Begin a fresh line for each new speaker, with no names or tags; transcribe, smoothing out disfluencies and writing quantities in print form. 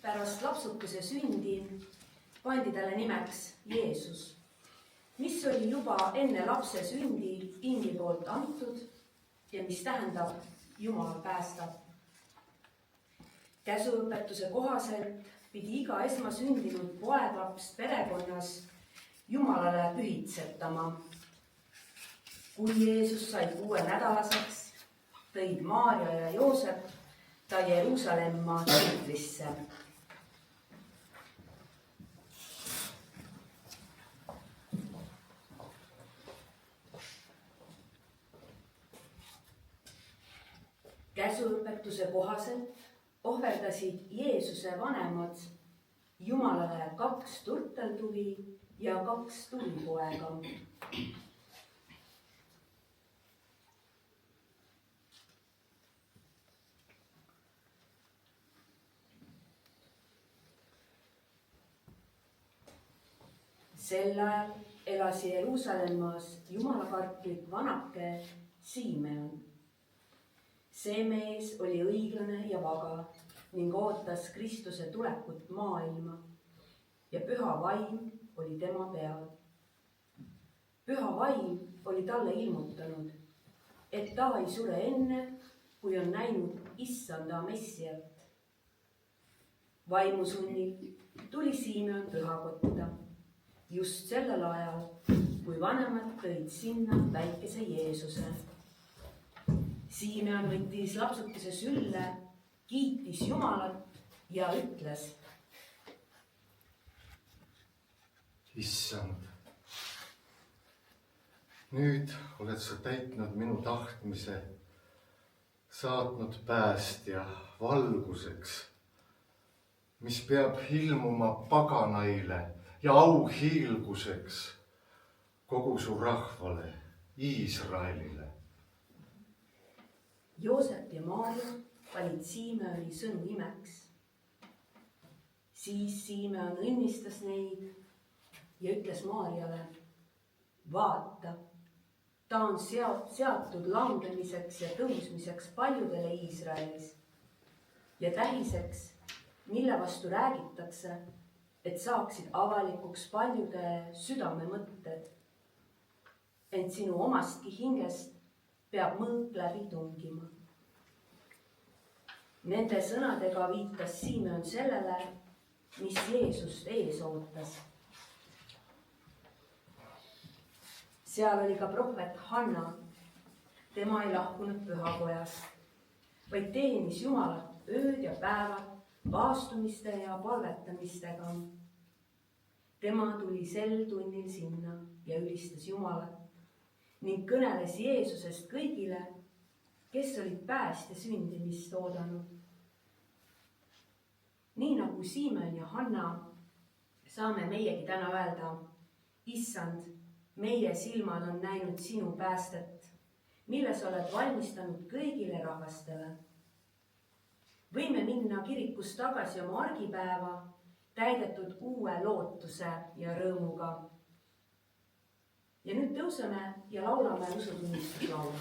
pärast lapsukese sündi pandi talle nimeks Jeesus, mis oli juba enne lapse sündi ingli poolt antud ja mis tähendab Jumal päästab. Käsuõpetuse kohaselt pidi iga esmasündinud poeglaps perekonnas Jumalale pühitsetama. Kui Jeesus sai 6-nädalaseks, tõid Maarja ja Joosep ta Jeruusalemma templisse. Käsuõpetuse kohaselt ohverdasid Jeesuse vanemad Jumalale 2 turteltuvi ja 2 tulipoega. Sel ajal elas Jeruusalemmas jumalakartlik vanake Siimeon. See mees oli õiglane ja vaga ning ootas Kristuse tulekut maailma ja püha vaim oli tema peal. Püha vaim oli talle ilmutanud, et ta ei sure enne, kui on näinud issanda Messiat. Vaimu sunnil tuli Siimeon pühakotta just sellel ajal, kui vanemad tõid sinna väikese Jeesuse. Siimeon võttis lapsukese sülle, kiitis Jumalat ja ütles:
Issand, nüüd oled sa täitnud minu tahtmise, saatnud päästja valguseks, mis peab ilmuma paganaile ja auhiilguseks kogu su rahvale, Iisraelile.
Joosep ja Maarja panid Siimeoni sõnu imeks. Siis Siimeon õnnistas neid ja ütles Maarjale: vaata, ta on seatud langemiseks ja tõusmiseks paljudele Iisraelis ja tähiseks, mille vastu räägitakse, et saaksid avalikuks paljude südame mõtted. Ent sinu omastki hingest peab mõõk läbi tungima. Nende sõnadega viitas Siimeon sellele, mis Jeesust ees ootas. Seal oli ka prohvet Hanna. Tema ei lahkunud pühakojast, vaid teenis Jumalat ööd ja päevad vaastumiste ja palvetamistega. Tema tuli sel tunnil sinna ja ülistas Jumalat ning kõneles Jeesusest kõigile, kes olid päästja sündimist oodanud. Nii nagu Siimeon ja Hanna saame meiegi täna öelda: Issand, meie silmad on näinud sinu päästet, milles oled valmistanud kõigile rahvastele. Võime minna kirikust tagasi oma argipäeva, täidetud uue lootuse ja rõõmuga. Ja nüüd tõuseme ja laulame usutunnistuslaulu.